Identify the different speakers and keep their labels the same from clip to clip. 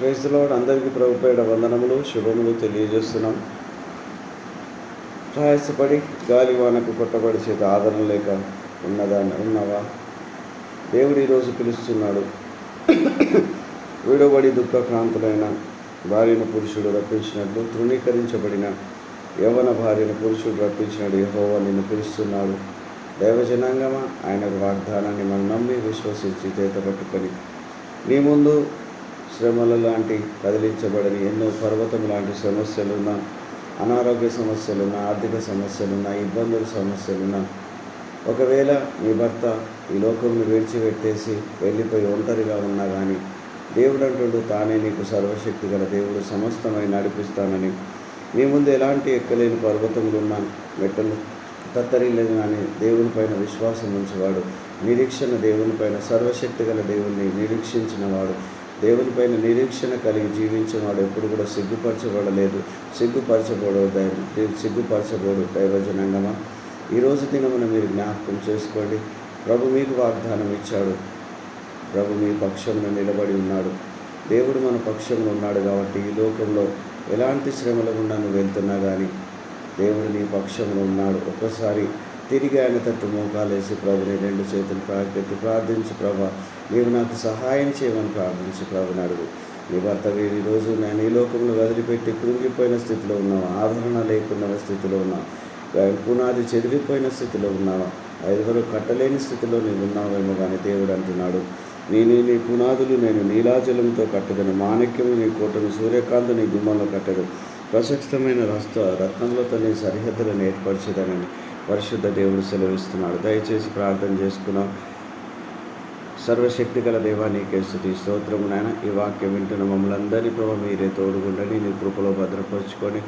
Speaker 1: Praise the lord. అందరికీ ప్రభుపేట వందనములు, శుభములు తెలియజేస్తున్నాం. ప్రయాసపడి గాలివానకు కొట్టబడి చేత ఆదరణ లేక ఉన్నావా? దేవుడు ఈరోజు పిలుస్తున్నాడు. విడబడి దుఃఖక్రాంతులైన భార్యను పురుషుడు రప్పించినట్లు, తృణీకరించబడిన యవ్వన భార్యను పురుషుడు రప్పించినట్టు యెహోవా నిన్ను పిలుస్తున్నాడు. దైవజనాంగమా, ఆయన వాగ్దానాన్ని మనం నమ్మి విశ్వసించి చేత పట్టుకొని నీ ముందు శ్రమల లాంటి కదిలించబడని ఎన్నో పర్వతం లాంటి సమస్యలున్నా, అనారోగ్య సమస్యలున్నా, ఆర్థిక సమస్యలున్నా, ఇబ్బందుల సమస్యలున్నా, ఒకవేళ నీ భర్త ఈ లోకంను విడిచిపెట్టేసి వెళ్ళిపోయి ఒంటరిగా ఉన్నా కానీ దేవుడు అంటుడు తానే నీకు సర్వశక్తి గల దేవుడు, సమస్తమై నడిపిస్తానని. నీ ముందు ఎలాంటి ఎక్కలేని పర్వతములున్నా, మెట్టలు తత్తరిల్లేదు కానీ దేవునిపైన విశ్వాసం ఉంచేవాడు, నిరీక్షణ దేవునిపైన, సర్వశక్తి గల దేవుణ్ణి నిరీక్షించిన వాడు, దేవునిపైన నిరీక్షణ కలిగి జీవించినవాడు ఎప్పుడు కూడా సిగ్గుపరచబడలేదు, సిగ్గుపరచబోడు. దైవజనాంగమా, ఈరోజు దినమున మీరు జ్ఞాపకం చేసుకోండి. ప్రభు మీకు వాగ్దానం ఇచ్చాడు. ప్రభు మీ పక్షంలో నిలబడి ఉన్నాడు. దేవుడు మన పక్షంలో ఉన్నాడు కాబట్టి ఈ లోకంలో ఎలాంటి శ్రమల గుండా నువ్వు వెళ్తున్నా కానీ దేవుడు నీ పక్షంలో ఉన్నాడు. ఒక్కసారి తిరిగి ఆయన తట్టు మోకాలేసి ప్రభుని రెండు చేతులు ప్రాకెత్తి ప్రార్థించి, ప్రభా నీవు నాకు సహాయం చేయమని ప్రార్థించి ప్రభుని అడుగు. నీ భర్త ఈరోజు నేను ఈ లోకంలో వదిలిపెట్టి కృంగిపోయిన స్థితిలో ఉన్నావా? ఆదరణ లేకున్న స్థితిలో ఉన్నావా? పునాది చెదిరిపోయిన స్థితిలో ఉన్నావా? ఐదుగురు కట్టలేని స్థితిలో నీవు ఉన్నావేమో కానీ దేవుడు అంటున్నాడు, నీ పునాదులు నేను నీలాజలంతో కట్టదను, మాణిక్యము నీ కోటను, సూర్యకాంతి నీ గుమ్మంలో కట్టదు, ప్రశస్తమైన రత్నములతో నీ సరిహద్దులను ఏర్పరచదనని పరిశుద్ధ దేవుడు సెలవిస్తున్నాడు. దయచేసి ప్రార్థన చేసుకున్నాం. సర్వశక్తి గల దేవా, నీకే స్తుతి స్తోత్రము నాయన. ఈ వాక్యం వింటున్న మమ్మల్ని అందరినీ ప్రభావ మీరే తోడుగుండని నీ కృపలో భద్రపరుచుకొని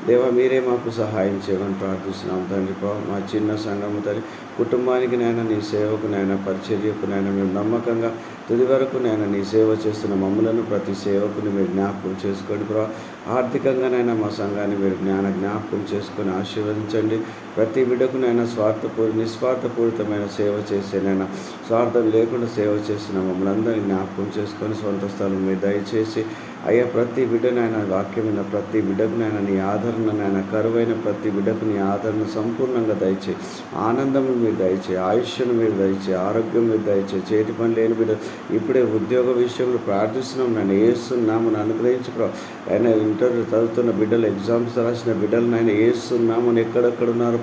Speaker 1: దేవా మీరే మాకు సహాయం చేయమని ప్రార్థిస్తున్నాం తండ్రి. మా చిన్న సంఘము తల్లి కుటుంబానికి నైనా, నీ సేవకు నైనా, పరిచర్యకు నైనా మేము నమ్మకంగా తుది వరకు నైనా నీ సేవ చేస్తున్న మమ్మలను, ప్రతి సేవకుని మీరు జ్ఞాపకం చేసుకోండి ప్రభావ. ఆర్థికంగానైనా మా సంఘాన్ని మీరు జ్ఞాపకం చేసుకొని ఆశీర్వదించండి. ప్రతి బిడ్డకునైనా నిస్వార్థపూరితమైన సేవ చేసేనైనా, స్వార్థం లేకుండా సేవ చేస్తున్న మమ్మల్ని అందరినీ జ్ఞాపకం చేసుకొని సొంత స్థలం మీరు దయచేసి అయ్యా, ప్రతి బిడ్డనైనా వాక్యమైన ప్రతి బిడ్డకునైనా నీ ఆదరణనైనా, కరువైన ప్రతి బిడ్డకు నీ ఆదరణ సంపూర్ణంగా దయచేయి. ఆనందం మీరు దయచేయి, ఆయుష్ను మీరు దయచేయి, ఆరోగ్యం మీరు దయచేయి. చేతి పని లేని బిడ్డ ఇప్పుడే ఉద్యోగ విషయంలో ప్రార్థిస్తున్నాం. నేను ఏస్తున్నామని అనుగ్రహించి ఆయన ఇంటర్ చదువుతున్న బిడ్డలు, ఎగ్జామ్స్ రాసిన బిడ్డలనైనా ఏస్తున్నామని ఎక్కడెక్కడ ఉన్నారు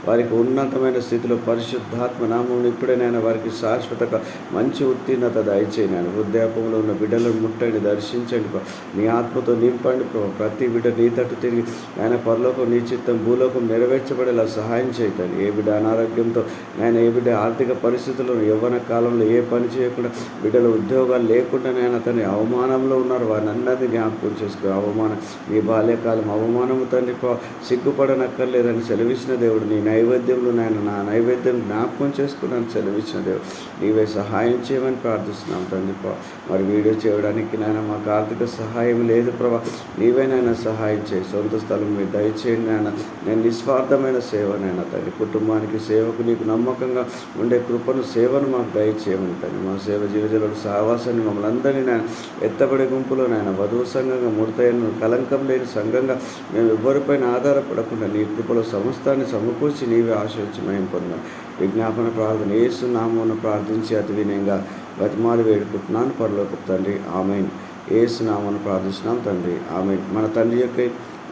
Speaker 1: వారికి ఉన్నతమైన స్థితిలో పరిశుద్ధాత్మ నామం ఇప్పుడేనైనా వారికి శాశ్వత మంచి ఉత్తీర్ణత దయచేయి. నేను వృద్ధాపంలో ఉన్న బిడ్డలను ముట్టండి, దర్శించండి, నీ ఆత్మతో నింపండి. ప్రతి బిడ్డ నీ తట్టు తిరిగి ఆయన పరలోకం నీ చిత్తం భూలోకం నెరవేర్చబడేలా సహాయం చేయండి. ఏ బిడ్డ అనారోగ్యంతో నేను, ఏ బిడ్డ ఆర్థిక పరిస్థితుల్లో యవ్వన కాలంలో ఏ పని చేయకుండా బిడ్డల ఉద్యోగాలు లేకుండా నేను అతని అవమానంలో ఉన్నారు, వారిని అందరినీ జ్ఞాపకం చేసుకో. అవమానం నీ బాల్యకాలం అవమానము తండ్రి, సిగ్గుపడనక్కర్లేదని సెలవిచ్చిన దేవుడు, నీ నైవేద్యంలో నా నైవేద్యం జ్ఞాపకం చేసుకున్నాను సెలవిచ్చిన దేవుడు, నీవే సహాయం చేయమని ప్రార్థిస్తున్నాం తండ్రి. మరి వీడియో చేయడానికి నాయన మాకు ఆర్థిక సహాయం లేదు ప్రభా, నీవేనైనా సహాయం చేయి. సొంత స్థలం మీరు దయచేయండి నాయన. నేను నిస్వార్థమైన సేవనైనా తండ్రి, కుటుంబానికి సేవకు నీకు నమ్మకంగా ఉండే కృపను, సేవను మాకు దయచేయమని తండ్రి. మా సేవ జీవజనుడు సహవాసాన్ని మమ్మల్ని అందరినీ నేను ఎత్తబడే గుంపులో నాయన వధువు సంఘంగా, ముడతయ్యను కలంకం లేని సంఘంగా మేము ఎవరిపైన ఆధారపడకుండా నీ కృపలో సమస్తాన్ని సమకూర్చి నీవే ఆశ్రయించి మేము పొందాం. విజ్ఞాపన ప్రార్థన యేసు నామమున ప్రార్థించి అతి వినయంగా బతిమాలి వేడుకుంటున్నాను పరలోకపు తండ్రి. ఆమేన్. యేసు నామమున ప్రార్థిస్తున్నాం తండ్రి. ఆమేన్. మన తండ్రి యొక్క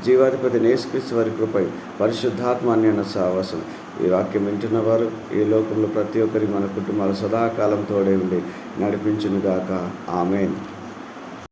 Speaker 1: జీవాధిపతి యేసుక్రీస్తు వారి కృపై, పరిశుద్ధాత్మ అన్యోన్య సహవాసం ఈ వాక్యం వింటున్న వారు ఈ లోకంలో ప్రతి ఒక్కరి మన కుటుంబాలు సదాకాలం తోడే ఉండి నడిపించునుగాక. ఆమేన్.